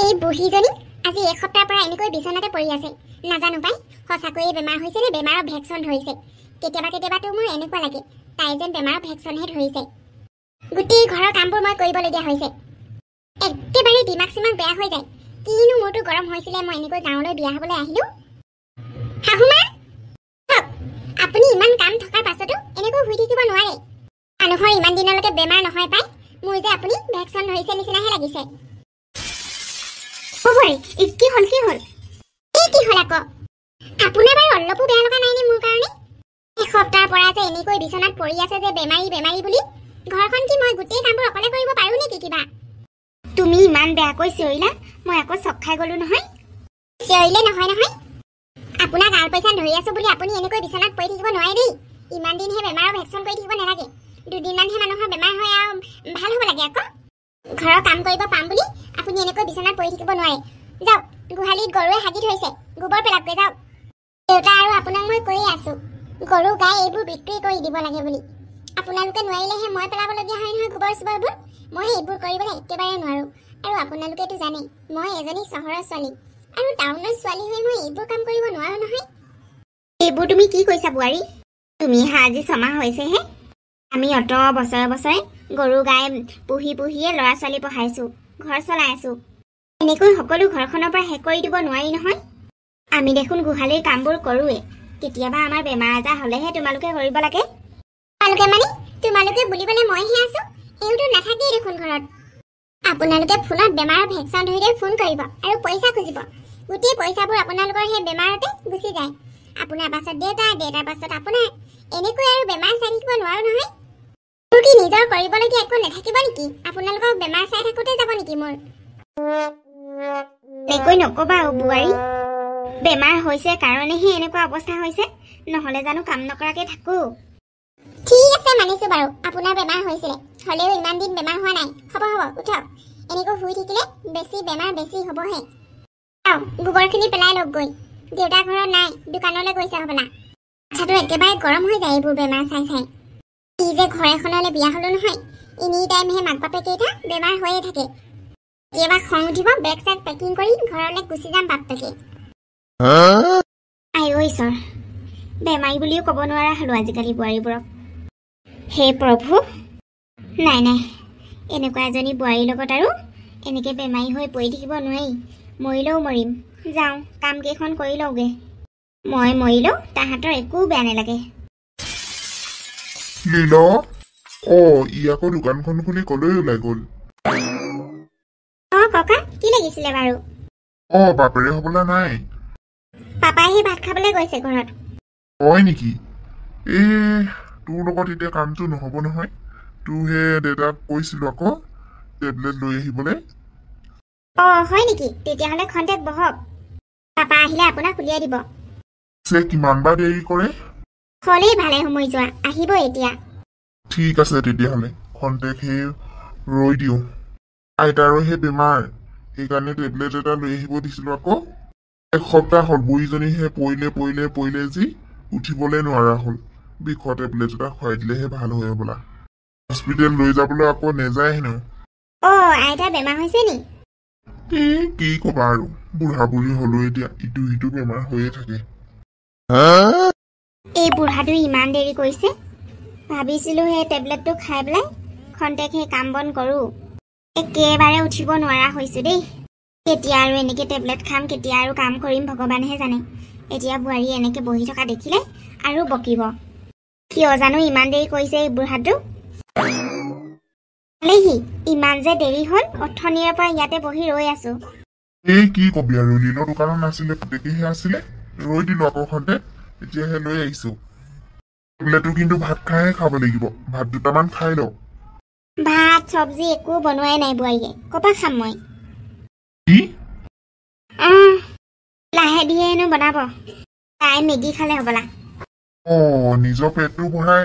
এই বুঢ়ীজনী আজি এসপ্তাহৰ পৰা এনেকৈ বিছনাতে পৰি আছে। নাজানো পাই সঁচাকৈয়ে বেমাৰ হৈছে নে বেমাৰৰ ভেকচিন ধৰিছে। কেতিয়াবাতো মোৰ এনেকুৱা লাগে তাই যেন বেমাৰৰ ভেকচিনহে ধৰিছে। গোটেই ঘৰৰ কামবোৰ মই কৰিবলগীয়া হৈছে। একেবাৰে দিমাগ চিমাগ বেয়া হৈ যায়। কিনো মোৰটো গৰম হৈছিলে মই এনেকৈ গাঁৱলৈ বিয়া হ'বলৈ আহিলোঁ। শাহুমা আপুনি ইমান কাম থকাৰ পাছতো এনেকৈ শুই থাকিব নোৱাৰে। মানুহৰ ইমান দিনলৈকে বেমাৰ নহয় পাই মোৰ যে আপুনি ভেকচিন ধৰিছে নিচিনাহে লাগিছে। কি হ'ল কি হ'ল আকৌ আপোনাৰ বাৰু অলপো বেয়া লগা নাইনে মোৰ কাৰণে? এসপ্তাহৰ পৰা যে এনেকৈ বিচনাত পৰি আছে যে বেমাৰী বুলি ঘৰখন কি মই গোটেই কামবোৰ অকলে কৰিব পাৰো নেকি কিবা? তুমি ইমান বেয়াকৈ চিঞৰিলা মই আকৌ চক খাই গলো নহয়। চিঞৰিলে নহয় আপোনাক আলপৈচান ধৰি আছো বুলি আপুনি এনেকৈ বিচনাত পৰি থাকিব নোৱাৰে দেই। ইমান দিনহে বেমাৰৰ ভেকচিন কৰি থাকিব নালাগে। দুদিনমানহে মানুহৰ বেমাৰ হয় আৰু ভাল হ'ব লাগে আকৌ। ঘৰৰ কাম কৰিব পাম বুলি আপুনি এনেকৈ বিচনাত পৰি থাকিব নোৱাৰে। যাওক গোহালিত গৰুৱে হাগি থৈছে গোবৰ পেলাবগৈ যাওক। দেউতা আৰু আপোনাক মই কৈয়ে আছো গৰু গাই এইবোৰ বিক্ৰী কৰি দিব লাগে বুলি। আপোনালোকে নোৱাৰিলেহে মই পেলাবলগীয়া হয় নহয় গোবৰ চোবৰবোৰ। মই এইবোৰ কৰিবলৈ একেবাৰে নোৱাৰো। আৰু আপোনালোকেতো জানে মই এজনী চহৰৰ ছোৱালী আৰু টাউনৰ ছোৱালী হৈ মই এইবোৰ কাম কৰিব নোৱাৰো নহয়। এইবোৰ তুমি কি কৈছা বোৱাৰী? তুমি আজি 6 মাহ হৈছেহে। আমি অত বছৰে গৰু গাই পুহিয়ে ল'ৰা ছোৱালী পঢ়াইছো ঘৰ চলাই আছো। এনেকৈ সকলো ঘৰখনৰ পৰা শেষ কৰি দিব নোৱাৰি নহয়। আমি দেখোন গোহালিৰ কামবোৰ কৰোৱে। কেতিয়াবা আমাৰ বেমাৰ আজাৰ হ'লেহে তোমালোকে কৰিব লাগে। তোমালোকে বুলিবলৈ মইহে আছো। এইটো নাথাকেই দেখোন ঘৰত। আপোনালোকে ফোনত বেমাৰৰ ভেকচিন ধৰিলে ফোন কৰিব আৰু পইচা খুজিব। গোটেই পইচাবোৰ আপোনালোকৰ সেই বেমাৰতে গুচি যায়। আপোনাৰ পাছত দেউতাৰ পাছত আপোনাৰ। এনেকৈ আৰু বেমাৰ চাই থাকিব নোৱাৰো নহয়। মোৰ কি নিজৰ কৰিবলগীয়া একো নাথাকিব নেকি? আপোনালোকক বেমাৰ চাই থাকোঁতে যাব নেকি মোৰ? এনেকৈ নকবা বোৱাৰী। বেমাৰ হৈছে কাৰণেহে এনেকুৱা অৱস্থা হৈছে। নহ'লে জানো কাম নকৰাকে থাকো? ঠিক আছে মানিছো বাৰু আপোনাৰ বেমাৰ হৈছিলে। হ'লেও ইমান দিন বেমাৰ হোৱা নাই। হ'ব উঠক। এনেকৈ শুই থাকিলে বেমাৰ বেছি হ'বহে। গোবৰখিনি পেলাই লওক গৈ। দেউতা ঘৰত নাই দোকানলৈ গৈছে হ'বলা। মাথাটো একেবাৰে গৰম হৈ যায় এইবোৰ বেমাৰ চাই। ই যে ঘৰ এখনলৈ বিয়া হ'লো নহয় এনি টাইম হে মাক বাপেকেইটা বেমাৰ হৈয়ে থাকে। কেতিয়াবা খং উঠিব বেগ চেগ পেকিং কৰি ঘৰলৈ গুচি যাম বাপেকে। আই ঐ ঈশ্বৰ বেমাৰী বুলিও ক'ব নোৱাৰা হ'লো আজিকালি বোৱাৰীবোৰক। হে প্ৰভু নাই এনেকুৱা এজনী বোৱাৰীৰ লগত আৰু এনেকৈ বেমাৰী হৈ পৰি থাকিব নোৱাৰি। মৰিলেও মৰিম। যাওঁ কাম কেইখন কৰি লওঁগে। মই মৰিলেও তাহাঁতৰ একো বেয়া নালাগে। লীলা ই আকৌ দোকানখন খুলি কলৈ ওলাই গ'ল? ককা কি লাগিছিলে বাৰু? বাপেৰে হ'বলা নাই। পাপাইহে ভাত খাবলৈ গৈছে ঘৰত। হয় নেকি? তোৰ লগত এতিয়া কামটো নহ'ব নহয়। তোৰহে দেউতাক কৈছিলো আকৌ টেবলেট লৈ আহিবলৈ। হয় নেকি? তেতিয়াহ'লে খন্তেক বহক। পাপা আহিলে আপোনাক উলিয়াই দিব। কিমান বাৰ দেৰি কৰে? হ'লেই ভালে সময় যোৱা আহিব এতিয়া। ঠিক আছে তেতিয়াহ'লে খন্তেক ৰৈ দিওঁ। আইতাৰো সেই বেমাৰ সেইকাৰণে টেবলেট এটা লৈ আহিব দিছিলো আকৌ। এসপ্তাহ হ'ল বুঢ়ীজনীহে পৰিলে যি উঠিবলৈ নোৱাৰা হ'ল। বিষৰ টেবলেট এটা খুৱাই দিলেহে ভাল হয় হ'বলা। হস্পিটেল লৈ যাবলৈ আকৌ নেযায় হেনো। আইতা বেমাৰ হৈছে নি? কি কবা আৰু বুঢ়া বুঢ়ী হলো এতিয়া ইটো সিটো বেমাৰ হৈয়ে থাকে। এই বুঢ়াটো ইমান দেৰি কৰিছে। ভাবিছিলো সেই টেবলেটটো খাই পেলাই খন্তেক সেই কাম বন কৰো। একেবাৰে উঠিব নোৱাৰা হৈছো দেই। কেতিয়া আৰু এনেকে টেবলেট খাম কেতিয়া আৰু কাম কৰিম ভগৱানেহে জানে। এতিয়া বোৱাৰী এনেকে বহি থকা দেখিলে আৰু বকিব। কিয় জানো ইমান দেৰি কৰিছে এই বুঢ়াটো। ইমান যে দেৰি হ'ল অথনিৰে পৰা ইয়াতে বহি ৰৈ আছো। কি কবি আৰু লীলৰ দোকানত নাছিলে পুতেকেহে আছিলে। ৰৈ দিলো আকৌ খন্তেক এতিয়াহে লৈ আহিছো। টেবলেটটো কিন্তু ভাত খাইহে খাব লাগিব। ভাত দুটামান খাই লওঁ। ভাত চব্জি একো বনোৱাই নাই বোৱাৰীয়ে। ক'পা খাম মই? কি? লাহে ধীৰে হেনো বনাব। তাই মেগী খালে হ'বলা। নিজৰ পেটটো ভৰাই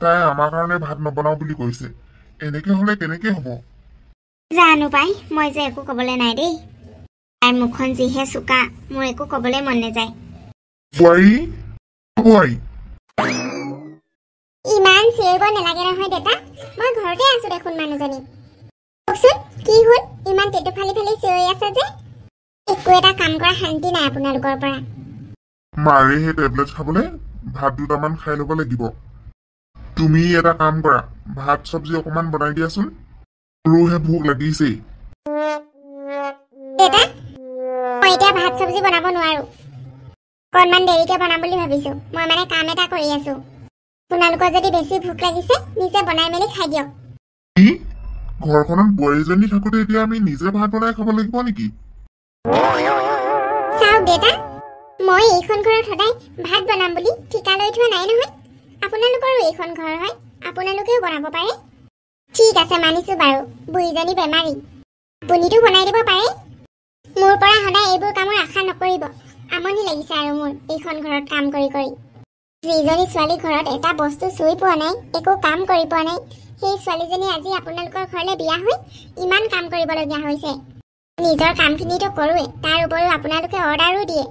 তাই আমাৰ কাৰণে ভাত নবনাও বুলি কৈছে। এনেকে হ'লে কেনেকে হ'ব? জানো পাই মই যে একো ক'বলৈ নাই দেই। তাইৰ মুখখন যিহে চোকা মোৰ একো ক'বলৈ মন নাযায়। বোৱাৰী ইমান চিঞৰিব নালাগে নহয় দেউতা। মই ঘৰতে আছো দেখোন মানুহজনী। কওকচোন কি হ'ল? ইমান ইমান টেটু ফালি ফালি চিঞৰি আছে যে একো এটা কাম কৰা শান্তি নাই আপোনালোকৰ পৰা মাৰে সেই টেবলেট খাবলৈ ভাত দুটামান খাই ল'ব লাগিব তুমি এটা কাম কৰা ভাত চব্জি অকমান বনাই দিয়াচোন মোৰহে ভোক লাগিছেই দেউতা মই এতিয়া ভাত চব্জি বনাব নোৱাৰো অকণমান দেৰিকে বনাম বুলি ভাবিছো মই মানে কাম এটা কৰি আছো আপোনালোকৰ যদি বেছি ভোক লাগিছে নিজে বনাই মেলি খাই দিয়ক কি ঘৰখনত বোৱাৰীজনী থাকোতে এতিয়া আমি নিজে ভাত বনাই খাব লাগিব নেকি চাওক দেউতা মই এইখন ঘৰত সদায় ভাত বনাম বুলি ঠিকা লৈ থোৱা নাই নহয় আপোনালোকৰো এইখন ঘৰ হয় আপোনালোকেও বনাব পাৰে ঠিক আছে মানিছো বাৰু বুঢ়ীজনী বেমাৰী আপুনিতো বনাই দিব পাৰে মোৰ পৰা সদায় এইবোৰ কামৰ আশা নকৰিব আমনি লাগিছে আৰু মোৰ এইখন ঘৰত কাম কৰি কৰি যিজনী ছোৱালী ঘৰত এটা বস্তু চুই পোৱা নাই একো কাম কৰি পোৱা নাই সেই ছোৱালীজনী আজি আপোনালোকৰ ঘৰলৈ বিয়া হৈ ইমান কাম কৰিবলগীয়া হৈছে নিজৰ কামখিনিতো কৰোৱে তাৰ উপৰিও আপোনালোকে অৰ্ডাৰো দিয়ে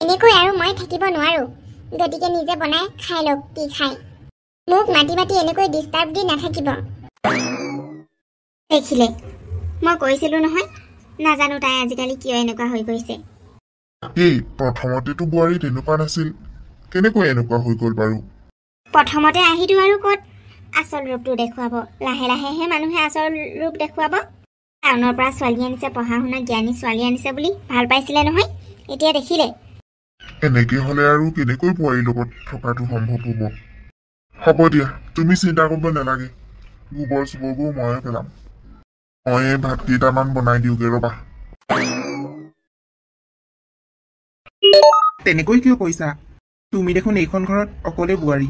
এনেকৈ আৰু মই থাকিব নোৱাৰো গতিকে নিজে বনাই খাই লওক কি খাই মোক মাতি মাতি এনেকৈ ডিষ্টাৰ্ব দি নাথাকিব দেখিলে মই কৈছিলো নহয় নাজানো তাই আজিকালি কিয় এনেকুৱা হৈ গৈছে এই প্ৰথমতেতো বোৱাৰী তেনেকুৱা নাছিল কেনেকৈ এনেকুৱা হৈ গ'ল বাৰু প্ৰথমতে আহিতো আৰু ক'ত আচল ৰূপটো দেখুৱাব লাহে লাহেহে মানুহে আচল ৰূপ দেখুৱাব টাউনৰ পৰা ছোৱালী আনিছে পঢ়া শুনা জ্ঞানী ছোৱালী আনিছে বুলি ভাল পাইছিলে নহয় এতিয়া দেখিলে এনেকে হলে আৰু কেনেকৈ বোৱাৰীৰ লগত থকাটো সম্ভৱ হ'ব দিয়া তুমি চিন্তা কৰিব নালাগে গোবৰ চোবৰবোৰ ময়ে পেলাম মই ভাত কেইটামান বনাই দিওঁগে ৰবা তেনেকৈ কিয় কৈছা তুমি দেখোন এইখন ঘৰত অকলে বোৱাৰী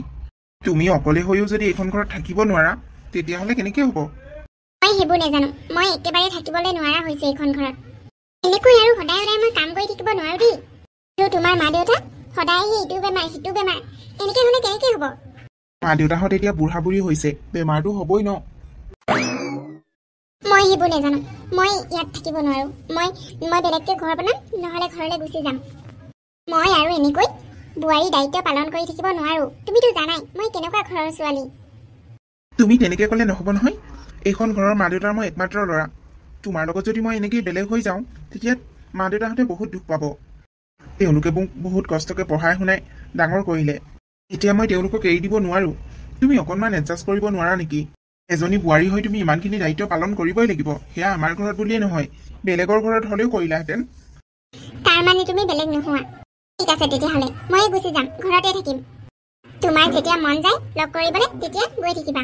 তুমি অকলে হৈও যদি এইখন ঘৰত থাকিব নোৱাৰা তেতিয়াহ'লে কেনেকৈ হ'ব মই সেইবোৰ নাজানো মই একেবাৰে থাকিবলৈ নোৱাৰা হৈছে এইখন ঘৰত এনেকৈ আৰু সদায় সদায় মই কাম কৰি থাকিব নোৱাৰো দেই আৰু তোমাৰ মা দেউতা সদায় ইটো বেমাৰ সিটো বেমাৰ এনেকৈ হ'লে কেনেকৈ হ'ব মা দেউতাহঁত এতিয়া বুঢ়া বুঢ়ী হৈছে বেমাৰটো হ'বই ন মই সেইবোৰ নাজানো মই ইয়াত থাকিব নোৱাৰো মই বেলেগকৈ ঘৰ বনাম নহ'লে ঘৰলৈ গুচি যাম মই আৰু এনেকৈ বোৱাৰী দায়িত্ব পালন কৰি থাকিব নোৱাৰো তুমিতো জানাই মই কেনেকুৱা ঘৰৰ ছোৱালী তুমি তেনেকৈ ক'লে নহ'ব নহয় এইখন ঘৰৰ মা দেউতাৰ মই একমাত্ৰ ল'ৰা তোমাৰ লগত যদি মই এনেকৈ বেলেগ হৈ যাওঁ তেতিয়া মা দেউতাহঁতে বহুত দুখ পাব তেওঁলোকে মোক বহুত কষ্টকৈ পঢ়াই শুনাই ডাঙৰ কৰিলে এতিয়া মই তেওঁলোকক এৰি দিব নোৱাৰো তুমি অকণমান এডজাষ্ট কৰিব নোৱাৰা নেকি এজনী বোৱাৰী হৈ তুমি ইমানখিনি দায়িত্ব পালন কৰিবই লাগিব সেয়া আমাৰ ঘৰত বুলিয়ে নহয় বেলেগৰ ঘৰত হ'লেও কৰিলাহেঁতেন তাৰমানে তুমি বেলেগ নোহোৱা ঠিক আছে তেতিয়াহ'লে মই গুচি যাম ঘৰতে থাকিম তোমাৰ যেতিয়া মন যায় লগ কৰিবলৈ তেতিয়া গৈ থাকিবা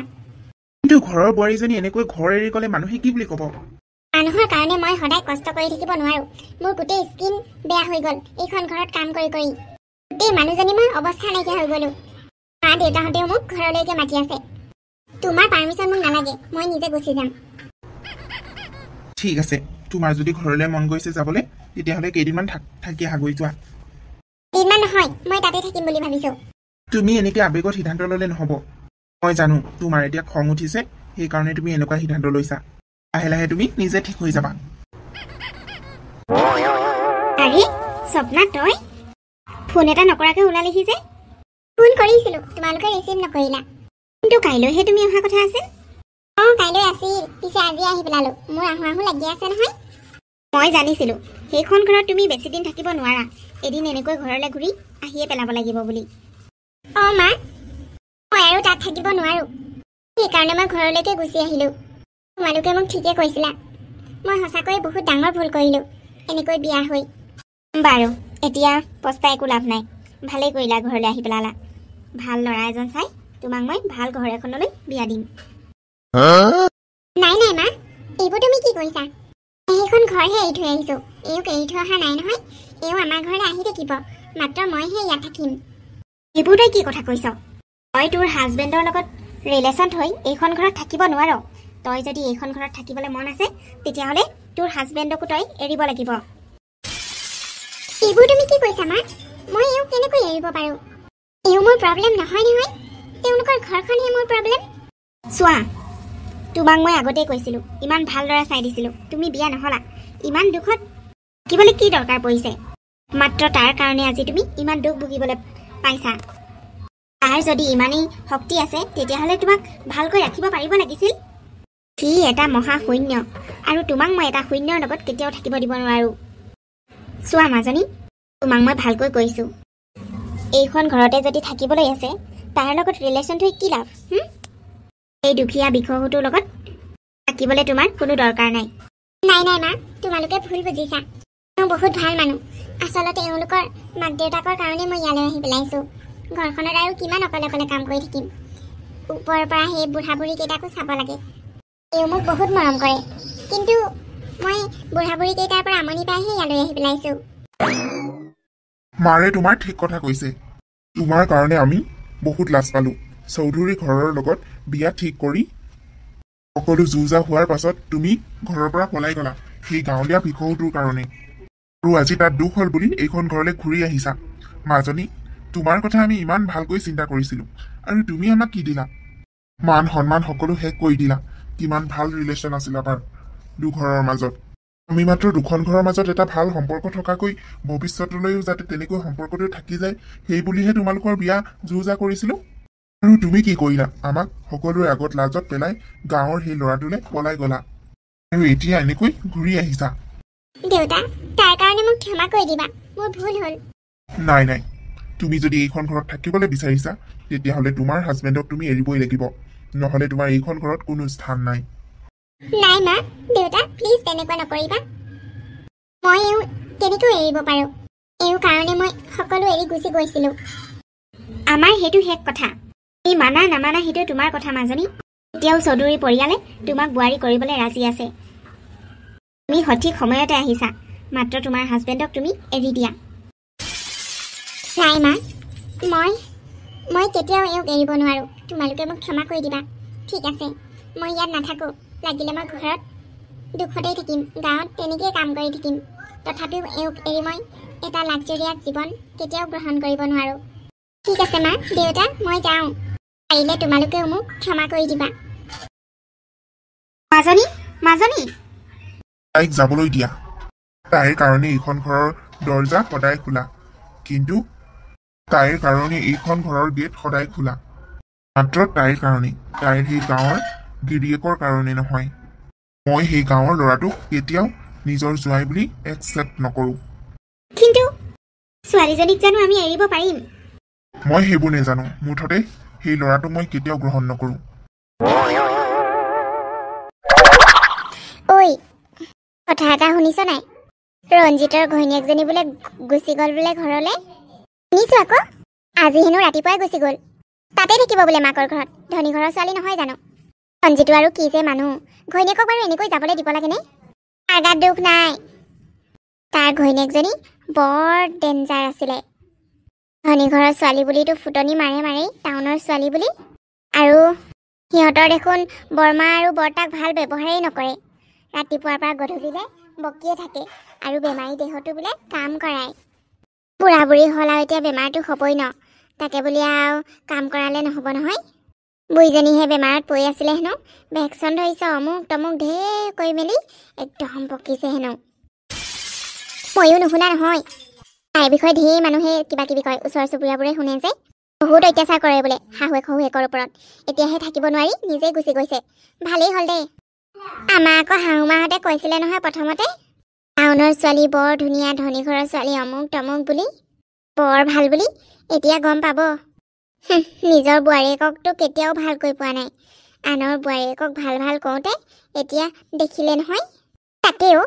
কিন্তু ঘৰৰ বোৱাৰীজনী এনেকৈ ঘৰ এৰি গ'লে মানুহে কি বুলি ক'ব মানুহৰ কাৰণে মই সদায় কষ্ট কৰি থাকিব নোৱাৰো মোৰ গোটেই স্কিন বেয়া হৈ গ'ল এইখন ঘৰত কাম কৰি কৰি গোটেই মানুহজনী মই অৱস্থা নাইকিয়া হৈ গ'লো মা দেউতাহঁতেও মোক ঘৰলৈকে মাতি আছে তোমাৰ পাৰ্মিশ্যন মোক নালাগে মই নিজে গুচি যাম ঠিক আছে তোমাৰ যদি ঘৰলৈ মন গৈছে যাবলৈ তেতিয়াহ'লে কেইদিনমান থাকি আগুৰি যোৱা দিনমান নহয় মই তাতে থাকিম বুলি ভাবিছো তুমি এনেকৈ আৱেগত সিদ্ধান্ত ল'লে নহ'ব মই জানো তোমাৰ এতিয়া খং উঠিছে সেইকাৰণে তুমি এনেকুৱা সিদ্ধান্ত লৈছা লাহে লাহে তুমি নিজে ঠিক হৈ যাবা আৰে স্বপ্না তই ফোন এটা নকৰাকৈ ওলালেহি যে ফোন কৰিছিলো তোমালোকে ৰিচিভ নকৰিলা কিন্তু কাইলৈহে তুমি অহা কথা আছিল কাইলৈ আছিল পিছে আজি আহি পেলালো মোৰ আহো আহো লাগি আছে নহয় মই জানিছিলো সেইখন ঘৰত তুমি বেছি দিন থাকিব নোৱাৰা এদিন এনেকৈ ঘৰলৈ ঘূৰি আহিয়ে পেলাব লাগিব বুলি মা মই আৰু তাত থাকিব নোৱাৰো সেইকাৰণে মই ঘৰলৈকে গুচি আহিলো তোমালোকে মোক ঠিকে কৈছিলা মই সঁচাকৈ বহুত ডাঙৰ ভুল কৰিলো এনেকৈ বিয়া হৈ বাৰু এতিয়া পস্তাই একো লাভ নাই ভালেই কৰিলা ঘৰলৈ আহি পেলালা ভাল ল'ৰা এজন চাই তোমাক মই ভাল ঘৰ এখনলৈ বিয়া দিম নাই নাই মা এইবোৰ তুমি কি কৈছা সেইখন ঘৰহে এৰি থৈ আহিছো এওঁক এৰি থৈ অহা নাই নহয় এওঁ আমাৰ ঘৰলৈ আহি থাকিব মাত্ৰ মইহে ইয়াত থাকিম এইবোৰ তই কি কথা কৈছ তই তোৰ হাজবেণ্ডৰ লগত ৰিলেশ্যন থৈ এইখন ঘৰত থাকিব নোৱাৰ তই যদি এইখন ঘৰত থাকিবলৈ মন আছে তেতিয়াহ'লে তোৰ হাজবেণ্ডকো তই এৰিব লাগিব এইবোৰ তুমি কি কৈছা মা মই এওঁক কেনেকৈ এৰিব পাৰোঁ এওঁ মোৰ প্ৰব্লেম নহয় নহয় তেওঁলোকৰ ঘৰখনহে মোৰ প্ৰব্লেম চোৱা তোমাক মই আগতেই কৈছিলোঁ ইমান ভাল ল'ৰা চাই দিছিলোঁ তুমি বিয়া নহ'লা ইমান দুখত থাকিবলৈ কি দৰকাৰ পৰিছে মাত্ৰ তাৰ কাৰণে আজি তুমি ইমান দুখ ভুগিবলৈ পাইছা তাৰ যদি ইমানেই শক্তি আছে তেতিয়াহ'লে তোমাক ভালকৈ ৰাখিব পাৰিব লাগিছিল সি এটা মহা শূন্য আৰু তোমাক মই এটা শূন্যৰ লগত কেতিয়াও থাকিব দিব নোৱাৰো চোৱা মাজনী তোমাক মই ভালকৈ কৈছোঁ এইখন ঘৰতে যদি থাকিবলৈ আছে তাৰ লগত ৰিলেশ্যন থৈ কি লাভ এই দুখীয়া বিক্ষহুটোৰ লগত থাকিবলৈ তোমাৰ কোনো দৰকাৰ নাই নাই নাই মা তোমালোকে ভুল বুজিছা মই বহুত ভাল মানুহ আচলতে এওঁলোকৰ মাক দেউতাকৰ কাৰণে মই ইয়ালৈ আহি পেলাইছোঁ ঘৰখনত আৰু কিমান অকলে অকলে কাম কৰি থাকিম ওপৰৰ পৰা সেই বুঢ়া বুঢ়ীকেইটাকো চাব লাগে এওঁ মোক বহুত মৰম কৰে কিন্তু মই বুঢ়া বুঢ়ীকেইটাৰ পৰা আমনি পাইহে ইয়ালৈ আহি পেলাইছোঁ মাৰে তোমাৰ ঠিক কথা কৈছে তোমাৰ কাৰণে আমি বহুত লাজ পালোঁ চৌধুৰী ঘৰৰ লগত বিয়া ঠিক কৰি সকলো যুঁজা হোৱাৰ পাছত তুমি ঘৰৰ পৰা পলাই গলা সেই গাঁৱলীয়া ভিক্ষুটোৰ কাৰণে আৰু আজি তাত দুখ হ'ল বুলি এইখন ঘৰলৈ ঘূৰি আহিছা মাজনী তোমাৰ কথা আমি ইমান ভালকৈ চিন্তা কৰিছিলোঁ আৰু তুমি আমাক কি দিলা মান সন্মান সকলো শেষ কৰি দিলা কিমান ভাল ৰিলেশ্যন আছিল আমাৰ দুঘৰৰ মাজত আমি মাত্ৰ দুখন ঘৰৰ মাজত এটা ভাল সম্পৰ্ক থকাকৈ ভৱিষ্যতলৈও যাতে তেনেকৈ সম্পৰ্কটো থাকি যায় সেই বুলিহে তোমালোকৰ বিয়া যুঁজা কৰিছিলোঁ আৰু তুমি কি কৰিলা আমাক সকলোৰে আগত লাজত পেলাই গাঁৱৰ সেই ল'ৰাটোলৈ পলাই গলা আৰু এতিয়া এনেকৈ ঘূৰি আহিছা দেউতা তাৰ কাৰণে মোক ক্ষমা কৰি দিবা মোৰ ভুল হ'ল নাই নাই তুমি যদি এইখন ঘৰত থাকিবলৈ বিচাৰিছা তেতিয়াহ'লে তোমাৰ হাজবেণ্ডক তুমি এৰিবই লাগিব নহ'লে তোমাৰ এইখন ঘৰত কোনো স্থান নাই নাই মা দেউতা প্লিজ তেনেকুৱা নকৰিবা মই এওঁ কেনেকৈ এৰিব পাৰোঁ এওঁ কাৰণে মই সকলো এৰি গুচি গৈছিলোঁ আমাৰ সেইটো শেষ কথা এই মানা নামানা সেইটো তোমাৰ কথা মাজনী এতিয়াও চৌধুৰী পৰিয়ালে তোমাক বোৱাৰী কৰিবলৈ ৰাজি আছে তুমি সঠিক সময়তে আহিছা মাত্ৰ তোমাৰ হাজবেণ্ডক তুমি এৰি দিয়া নাই মা মই কেতিয়াও এওঁক এৰিব নোৱাৰোঁ তোমালোকে মোক ক্ষমা কৰি দিবা ঠিক আছে মই ইয়াত নাথাকোঁ লাগিলে মই ঘৰত দুখতেই থাকিম গাঁৱত তেনেকেই কাম কৰি থাকিম তথাপিও এওঁক এৰি মই এটা লাক্সাৰিয়াছ জীৱন কেতিয়াও গ্ৰহণ কৰিব নোৱাৰোঁ ঠিক আছে মা দেউতা মই যাওঁ পাৰিলে তোমালোকেও মোক ক্ষমা কৰি দিবা মাজনী মাজনী তাইক যাবলৈ দিয়া তাইৰ কাৰণে এইখন ঘৰৰ দৰ্জা সদায় খোলা কিন্তু তাইৰ কাৰণে এইখন ঘৰৰ গেট সদায় খোলা মাত্ৰ তাইৰ কাৰণে তাইৰ সেই গাঁৱৰ গিৰিয়েকৰ কাৰণে নহয় মই সেই গাঁৱৰ ল'ৰাটোক কেতিয়াও নিজৰ জোৱাই বুলি একচেপ্ট নকৰোঁ কিন্তু ছোৱালীজনীক জানো আমি এৰিব পাৰিম মই সেইবোৰ নেজানো মুঠতে সেই ল'ৰাটোক মই কেতিয়াও গ্ৰহণ নকৰোঁ ঐ কথা এটা শুনিছ নাই ৰঞ্জিতৰ ঘৈণীয়েকজনী বোলে গুচি গ'ল বোলে ঘৰলৈ শুনিছোঁ আকৌ আজি হেনো ৰাতিপুৱাই গুচি গ'ল তাতে থাকিব বোলে মাকৰ ঘৰত ধনী ঘৰৰ ছোৱালী নহয় জানো ৰঞ্জিতো আৰু কি যে মানুহ ঘৈণীয়েকক বাৰু এনেকৈ যাবলৈ দিব লাগেনে তাৰ গাত দুখ নাই তাৰ ঘৈণীয়েকজনী বৰ ডেঞ্জাৰ আছিলে ধনী ঘৰৰ ছোৱালী বুলিতো ফুটনি মাৰেই টাউনৰ ছোৱালী বুলি আৰু সিহঁতৰ দেখোন বৰমা আৰু বৰতাক ভাল ব্যৱহাৰেই নকৰে ৰাতিপুৱাৰ পৰা গধূলিলৈ বকিয়ে থাকে আৰু বেমাৰী দেহতো বোলে কাম কৰায় বুঢ়া বুঢ়ী হ'ল আৰু এতিয়া বেমাৰটো হ'বই ন তাকে বুলি আৰু কাম কৰালে নহ'ব নহয় বুঢ়ীজনীহে বেমাৰত পৰি আছিলে হেনো ভেকচিন ধৰিছে অমুক তমুক ঢেৰ কৰি মেলি একদম বকিছে হেনো ময়ো নুশুনা নহয় তাইৰ বিষয়ে ঢেৰ মানুহে কিবা কিবি কয় ওচৰ চুবুৰীয়াবোৰে শুনে যে বহুত অত্যাচাৰ কৰে বোলে শাহুৱেকৰ ওপৰত এতিয়াহে থাকিব নোৱাৰি নিজেই গুচি গৈছে ভালেই হ'ল দেই আমাৰ আকৌ শাহুমাহঁতে কৈছিলে নহয় প্ৰথমতে টাউনৰ ছোৱালী বৰ ধুনীয়া ধনী ঘৰৰ ছোৱালী অমুক তমুক বুলি বৰ ভাল বুলি এতিয়া গম পাব নিজৰ বোৱাৰীয়েককতো কেতিয়াও ভালকৈ পোৱা নাই আনৰ বোৱাৰীয়েকক ভাল ভাল কওঁতে এতিয়া দেখিলে নহয় তাকেও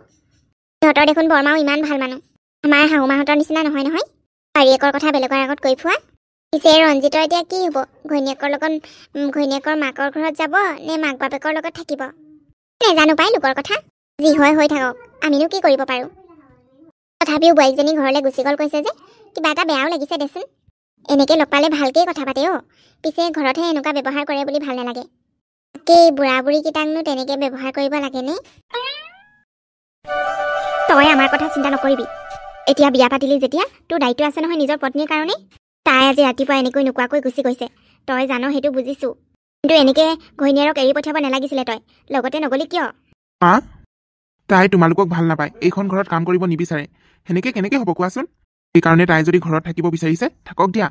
সিহঁতৰ দেখোন বৰমাও ইমান ভাল মানুহ আমাৰ শাহুমাহঁতৰ নিচিনা নহয় বোৱাৰীয়েকৰ কথা বেলেগৰ আগত কৈ ফুৱা পিছে ৰঞ্জিতৰ এতিয়া কি হ'ব ঘৈণীয়েকৰ মাকৰ ঘৰত যাব নে মাক বাপেকৰ লগত থাকিব নেজানো পাই লোকৰ কথা যি হয় হৈ থাকক আমিনো কি কৰিব পাৰোঁ তথাপিও বোৱাৰীজনী ঘৰলৈ গুচি গ'ল কৈছে যে কিবা এটা বেয়াও লাগিছে দেচোন এনেকৈ লগ পালে ভালকেই কথা পাতে পিছে ঘৰতহে এনেকুৱা ব্যৱহাৰ কৰে বুলি ভাল নালাগে তাকেই বুঢ়া বুঢ়ীকেইটাকনো তেনেকৈ ব্যৱহাৰ কৰিব লাগেনে তই আমাৰ কথা চিন্তা নকৰিবি এতিয়া বিয়া পাতিলি যেতিয়া তোৰ দায়িত্ব আছে নহয় নিজৰ পত্নীৰ কাৰণে তাই আজি ৰাতিপুৱা এনেকৈ নোকোৱাকৈ গুচি গৈছে তই জানো সেইটো বুজিছোঁ কিন্তু এনেকৈ ঘৈণীয়েৰক এৰি পঠিয়াব নালাগিছিলে তই লগতে নগলি কিয় মা তাই তোমালোকক ভাল নাপায় এইখন ঘৰত কাম কৰিব নিবিচাৰে সেনেকৈ কেনেকৈ হ'ব কোৱাচোন সেইকাৰণে তাই যদি ঘৰত থাকিব বিচাৰিছে থাকক দিয়া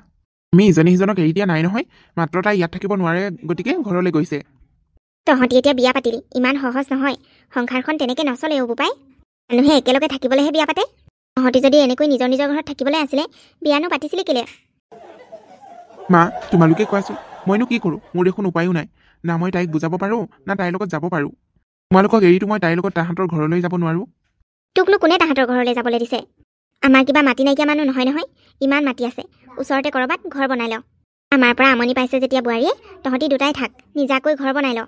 আমি ইজনে সিজনক এৰি দিয়া নাই নহয় মাত্ৰ তাই ইয়াত থাকিব নোৱাৰে গতিকে ঘৰলৈ গৈছে তহঁতি এতিয়া বিয়া পাতিলি, ইমান সহজ নহয়। সংসাৰখন তেনেকৈ নচলে অ' বোপাই। মানুহে একেলগে থাকিবলৈহে বিয়া পাতে। তহঁতি যদি এনেকৈ নিজৰ নিজৰ ঘৰত থাকিবলৈ আছিলে, বিয়ানো পাতিছিলি কেলে? মা, তোমালোকে কোৱাচোন, মইনো কি কৰোঁ? মোৰ দেখোন উপায়ো নাই। না মই তাইক বুজাব পাৰোঁ, না তাইৰ লগত যাব পাৰোঁ। তোমালোকক এৰিতো মই তাইৰ লগত তাহাঁতৰ ঘৰলৈ যাব নোৱাৰোঁ। তোকনো কোনে তাহাঁতৰ ঘৰলৈ যাবলৈ দিছে? আমাৰ কিবা মাটি নাইকিয়া মানুহ নহয় নহয়। ইমান মাটি আছে, ওচৰতে ক'ৰবাত ঘৰ বনাই ল। আমাৰ পৰা আমনি পাইছে যেতিয়া বোৱাৰীয়ে, তহঁতি দুটাই থাক, নিজাকৈ ঘৰ বনাই ল।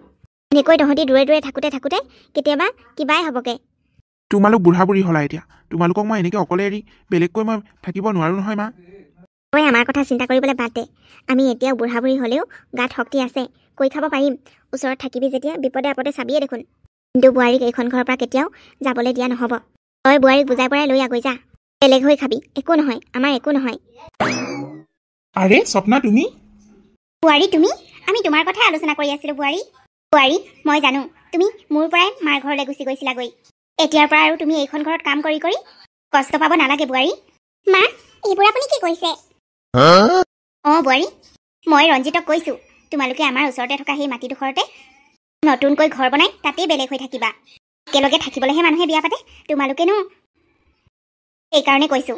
এনেকৈ তহঁতি দূৰে দূৰে থাকোঁতে থাকোঁতে কেতিয়াবা কিবাই হ'বগে। তোমালোক বুঢ়া বুঢ়ী হ'লা এতিয়া। তোমালোকক মই এনেকৈ অকলে এৰি বেলেগকৈ মই থাকিব নোৱাৰোঁ নহয় মা। তই আমাৰ কথা চিন্তা কৰিবলৈ বাদ দে। আমি এতিয়াও বুঢ়া বুঢ়ী হ'লেও গাত শক্তি আছে, কৈ খাব পাৰিম। ওচৰত থাকিবি যেতিয়া বিপদে আপদে চাবিয়ে দেখোন। কিন্তু বোৱাৰীক এইখন ঘৰৰ পৰা কেতিয়াও যাবলৈ দিয়া নহ'ব। তই বোৱাৰীক বুজাই পৰাই লৈ আগৈ যা। বেলেগ হৈ খাবি, একো নহয়, আমাৰ একো নহয়। আৰে স্বপ্না, তুমি? বোৱাৰী তুমি? আমি তোমাৰ কথাই আলোচনা কৰি আছিলোঁ বোৱাৰী। বোৱাৰী, মই জানো তুমি মোৰ পৰাই মাৰ ঘৰলৈ গুচি গৈছিলাগৈ। এতিয়াৰ পৰা আৰু তুমি এইখন ঘৰত কাম কৰি কৰি কষ্ট পাব নালাগে বোৱাৰী। মা, এইবোৰ আপুনি কি কৈছে? অঁ বোৱাৰী, মই ৰঞ্জিতক কৈছোঁ, তোমালোকে আমাৰ ওচৰতে থকা সেই মাটিডোখৰতে নতুনকৈ ঘৰ বনাই তাতেই বেলেগ হৈ থাকিবা। একেলগে থাকিবলৈহে মানুহে বিয়া পাতে, তোমালোকেনো। সেইকাৰণে কৈছোঁ,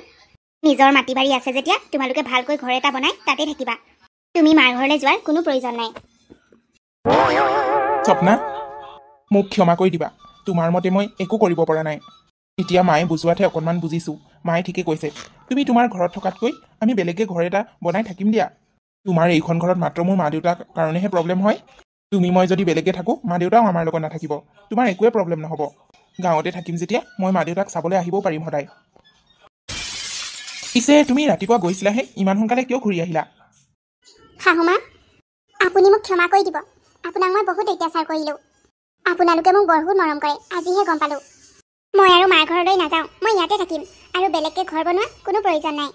নিজৰ মাটি বাৰী আছে যেতিয়া তোমালোকে ভালকৈ ঘৰ এটা বনাই তাতেই থাকিবা। তুমি মাৰ ঘৰলৈ যোৱাৰ কোনো প্ৰয়োজন নাই। স্বপ্না, মোক ক্ষমা কৰি দিবা। তোমাৰ মতে মই একো কৰিব পৰা নাই। এতিয়া মায়ে বুজোৱাতহে অকণমান বুজিছোঁ। মায়ে ঠিকে কৈছে, তুমি তোমাৰ ঘৰত থকাতকৈ আমি বেলেগকৈ ঘৰ এটা বনাই থাকিম দিয়া। তোমাৰ এইখন ঘৰত মাত্ৰ মোৰ মা দেউতাৰ কাৰণেহে প্ৰব্লেম হয়। তুমি মই যদি বেলেগকৈ থাকোঁ, মা দেউতাও আমাৰ লগত নাথাকিব। তোমাৰ একোৱে প্ৰব্লেম নহ'ব। গাঁৱতে থাকিম যেতিয়া মই মা দেউতাক চাবলৈ আহিবও পাৰিম সদায়। পিছে তুমি ৰাতিপুৱা গৈছিলাহে, ইমান সোনকালে কিয় ঘূৰি আহিলা? শাহুমা, আপুনি মোক ক্ষমা কৰি দিব। আপোনাক মই বহুত অত্যাচাৰ কৰিলোঁ। আপোনালোকে মোক বহুত মৰম কৰে, আজিহে গম পালোঁ। মই আৰু মাৰ ঘৰলৈ নাযাওঁ, মই ইয়াতে থাকিম। আৰু বেলেগকৈ ঘৰ বনোৱা কোনো প্ৰয়োজন নাই।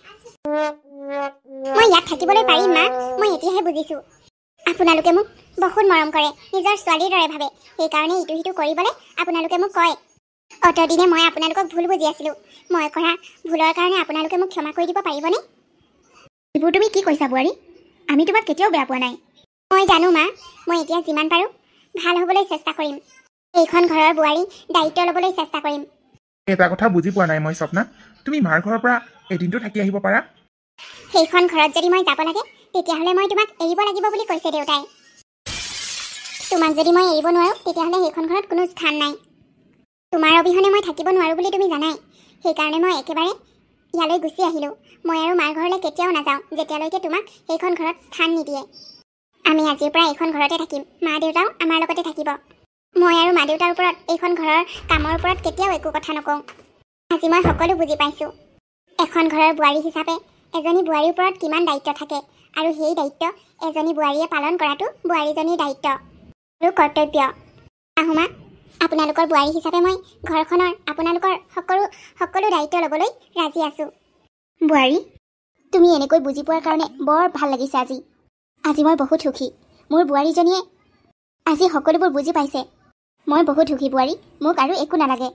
মই ইয়াত থাকিবলৈ পাৰিম মা, মই এতিয়াহে বুজিছোঁ। আপোনালোকে মোক বহুত মৰম কৰে, নিজৰ ছোৱালীৰ দৰে ভাবে। সেইকাৰণে ইটো সিটো কৰিবলৈ আপোনালোকে মোক কয়। অতদিনে মই আপোনালোকক ভুল বুজি আছিলোঁ। মই কৰা ভুলৰ কাৰণে আপোনালোকে মোক ক্ষমা কৰি দিব পাৰিবনে? এইবোৰ তুমি কি কৈছা বোৱাৰী? আমি তোমাক কেতিয়াও বেয়া পোৱা নাই। মই জানো মা, মই এতিয়া যিমান পাৰোঁ ভাল হ'বলৈ চেষ্টা কৰিম। এইখন ঘৰৰ বোৱাৰী দায়িত্ব ল'বলৈ চেষ্টা কৰিম। এটা কথা বুজি পোৱা নাই মই স্বপ্না, তুমি মাৰ ঘৰৰ পৰা এদিনটো থাকি আহিব পাৰা। সেইখন ঘৰত যদি মই যাব লাগে, তেতিয়াহ'লে মই তোমাক এৰিব লাগিব বুলি কৈছে দেউতাই। তোমাক যদি মই এৰিব নোৱাৰোঁ, তেতিয়াহ'লে সেইখন ঘৰত কোনো স্থান নাই। তোমাৰ অবিহনে মই থাকিব নোৱাৰোঁ বুলি তুমি জানাই। সেইকাৰণে মই একেবাৰে ইয়ালৈ গুচি আহিলোঁ। মই আৰু মাৰ ঘৰলৈ কেতিয়াও নাযাওঁ, যেতিয়ালৈকে তোমাক সেইখন ঘৰত স্থান নিদিয়ে। আমি আজিৰ পৰা এইখন ঘৰতে থাকিম, মা দেউতাও আমাৰ লগতে থাকিব। মই আৰু মা দেউতাৰ ওপৰত এইখন ঘৰৰ কামৰ ওপৰত কেতিয়াও একো কথা নকওঁ। আজি মই সকলো বুজি পাইছোঁ। এখন ঘৰৰ বোৱাৰী হিচাপে এজনী বোৱাৰীৰ ওপৰত কিমান দায়িত্ব থাকে, আৰু সেই দায়িত্ব এজনী বোৱাৰীয়ে পালন কৰাটো বোৱাৰীজনীৰ দায়িত্ব আৰু কৰ্তব্য। শাহুমা, আপোনালোকৰ বোৱাৰী হিচাপে মই ঘৰখনৰ আপোনালোকৰ সকলো দায়িত্ব ল'বলৈ ৰাজি আছোঁ। বোৱাৰী, তুমি এনেকৈ বুজি পোৱাৰ কাৰণে বৰ ভাল লাগিছে আজি। আজি মই বহুত সুখী। মোৰ বোৱাৰীজনীয়ে আজি সকলোবোৰ বুজি পাইছে। মই বহুত সুখী বোৱাৰী, মোক আৰু একো নালাগে।